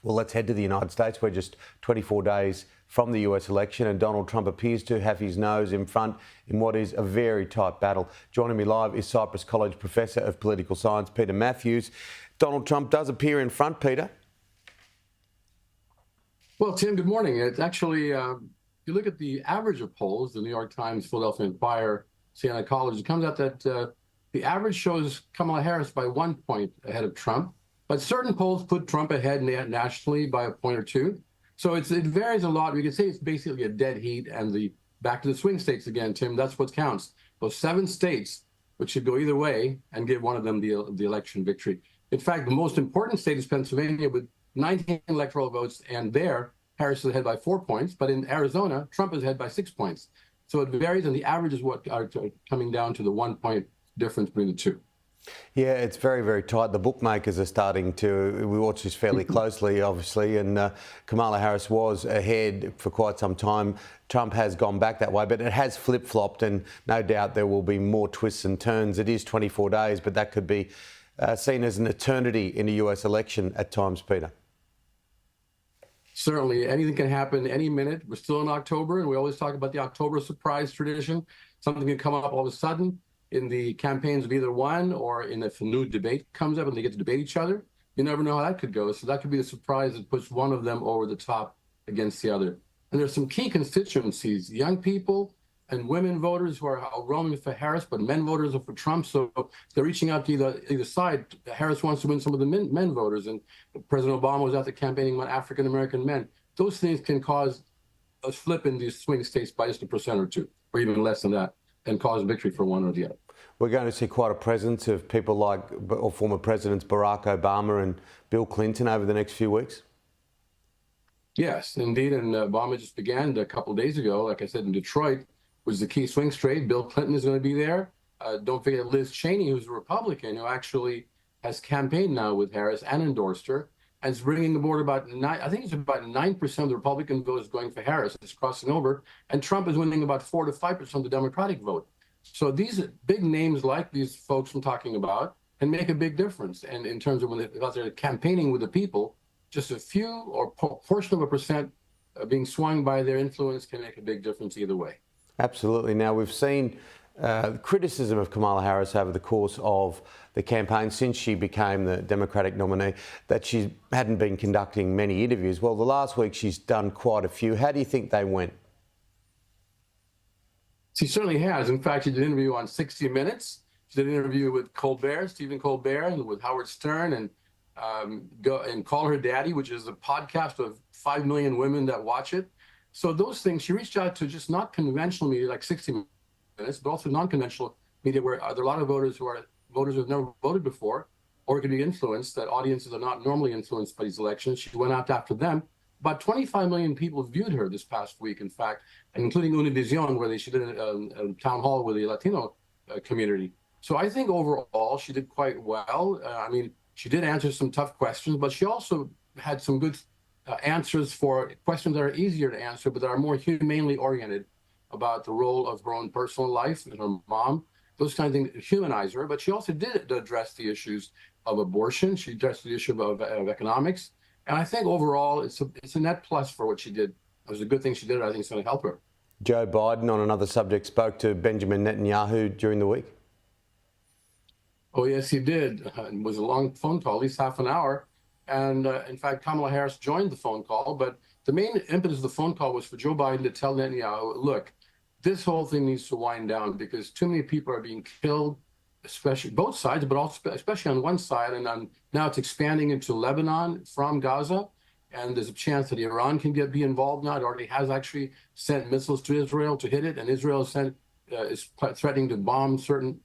Well, let's head to the United States. We're just 24 days from the US election, and Donald Trump appears to have his nose in front in what is a very tight battle. Joining me live is Cypress College Professor of Political Science, Peter Matthews. Donald Trump does appear in front, Peter. Well, Tim, good morning. It's actually, if you look at the average of polls, the New York Times, Philadelphia Inquirer, Siena College, it comes out that the average shows Kamala Harris by 1 point ahead of Trump. But certain polls put Trump ahead nationally by a point or two. So it varies a lot. We can say it's basically a dead heat. And back to the swing states again, Tim, that's what counts. Those 7 states, which should go either way, and give one of them the election victory. In fact, the most important state is Pennsylvania with 19 electoral votes, and there, Harris is ahead by 4 points. But in Arizona, Trump is ahead by 6 points. So it varies, and the average is what are coming down to the 1 point difference between the two. Yeah, it's very, very tight. The bookmakers are starting to, we watch this fairly closely, obviously, and Kamala Harris was ahead for quite some time. Trump has gone back that way, but it has flip-flopped, and no doubt there will be more twists and turns. It is 24 days, but that could be seen as an eternity in a US election at times, Peter. Certainly, anything can happen any minute. We're still in October, and we always talk about the October surprise tradition. Something can come up all of a sudden in the campaigns of either one, or if a new debate comes up and they get to debate each other. You never know how that could go. So that could be a surprise that puts one of them over the top against the other. And there's some key constituencies, young people and women voters who are roaming for Harris, but men voters are for Trump. So they're reaching out to either side. Harris wants to win some of the men voters, and President Obama was out there campaigning on African-American men. Those things can cause a flip in these swing states by just 1% or 2%, or even less than that, and cause victory for one or the other. We're going to see quite a presence of people like or former presidents Barack Obama and Bill Clinton over the next few weeks. Yes, indeed. And Obama just began a couple of days ago, like I said, in Detroit, was the key swing state. Bill Clinton is going to be there. Don't forget Liz Cheney, who's a Republican, who actually has campaigned now with Harris and endorsed her, and is bringing aboard about 9% of the Republican vote is going for Harris. It's crossing over, and Trump is winning about 4 to 5% of the Democratic vote. So these big names like these folks I'm talking about can make a big difference. And in terms of when they're campaigning with the people, just a few or portion of a percent being swung by their influence can make a big difference either way. Absolutely. Now, we've seen criticism of Kamala Harris over the course of the campaign since she became the Democratic nominee, that she hadn't been conducting many interviews. Well, the last week she's done quite a few. How do you think they went? She certainly has. In fact, she did an interview on 60 Minutes. She did an interview with Stephen Colbert, and with Howard Stern, and Call Her Daddy, which is a podcast of 5 million women that watch it. So those things, she reached out to just not conventional media like 60 Minutes, but also non-conventional media, where there are a lot of voters who have never voted before, or could be influenced, that audiences are not normally influenced by these elections. She went out after them. About 25 million people viewed her this past week, in fact, including Univision, where she did a town hall with the Latino community. So I think overall she did quite well. I mean, she did answer some tough questions, but she also had some good answers for questions that are easier to answer, but that are more humanely oriented about the role of her own personal life and her mom. Those kind of things humanize her, but she also did address the issues of abortion. She addressed the issue of economics. And I think overall, it's a net plus for what she did. It was a good thing she did. I think it's going to help her. Joe Biden, on another subject, spoke to Benjamin Netanyahu during the week. Oh, yes, he did. It was a long phone call, at least half an hour. And in fact, Kamala Harris joined the phone call. But the main impetus of the phone call was for Joe Biden to tell Netanyahu, look, this whole thing needs to wind down because too many people are being killed, especially both sides, but also especially on one side. And now it's expanding into Lebanon from Gaza. And there's a chance that Iran can be involved now. It already has actually sent missiles to Israel to hit it. And Israel is threatening to bomb certain,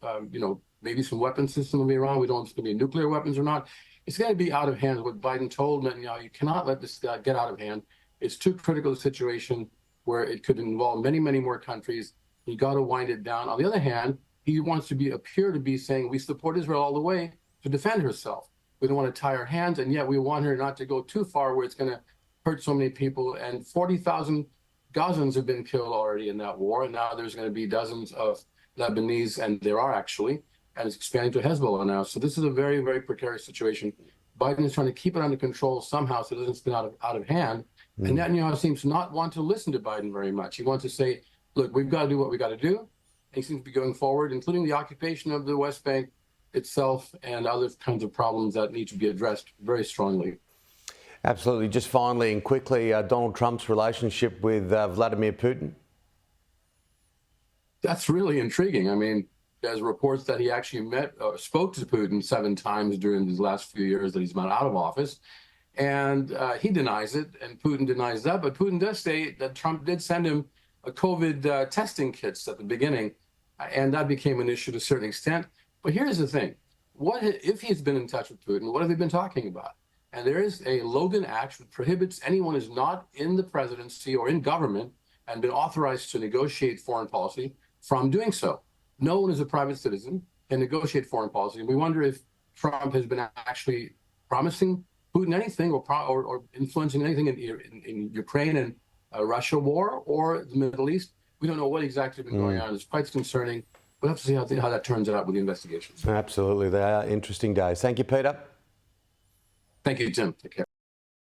maybe some weapon system of Iran. We don't know if it's going to be nuclear weapons or not. It's going to be out of hand. What Biden told Netanyahu, you cannot let this get out of hand. It's too critical a situation where it could involve many, many more countries. You got to wind it down. On the other hand, he wants to appear to be saying we support Israel all the way to defend herself. We don't want to tie her hands, and yet we want her not to go too far where it's going to hurt so many people. And 40,000 Gazans have been killed already in that war, and now there's going to be dozens of Lebanese, and there are actually, and it's expanding to Hezbollah now. So this is a very, very precarious situation. Biden is trying to keep it under control somehow so it doesn't spin out of hand. And Netanyahu seems to not want to listen to Biden very much. He wants to say, look, we've got to do what we got to do. And he seems to be going forward, including the occupation of the West Bank itself and other kinds of problems that need to be addressed very strongly. Absolutely. Just finally and quickly, Donald Trump's relationship with Vladimir Putin. That's really intriguing. I mean, there's reports that he actually spoke to Putin 7 times during these last few years that he's been out of office. And he denies it, and Putin denies that. But Putin does say that Trump did send him a COVID testing kits at the beginning, and that became an issue to a certain extent. But here's the thing. What if he's been in touch with Putin? What have they been talking about? And there is a Logan Act that prohibits anyone who's not in the presidency or in government and been authorized to negotiate foreign policy from doing so. No one is a private citizen can negotiate foreign policy. We wonder if Trump has been actually promising Putin anything or influencing anything in Ukraine and Russia war or the Middle East. We don't know what exactly has been going on. It's quite concerning. We'll have to see how that turns out with the investigations. Absolutely. They are interesting days. Thank you, Peter. Thank you, Tim. Take care.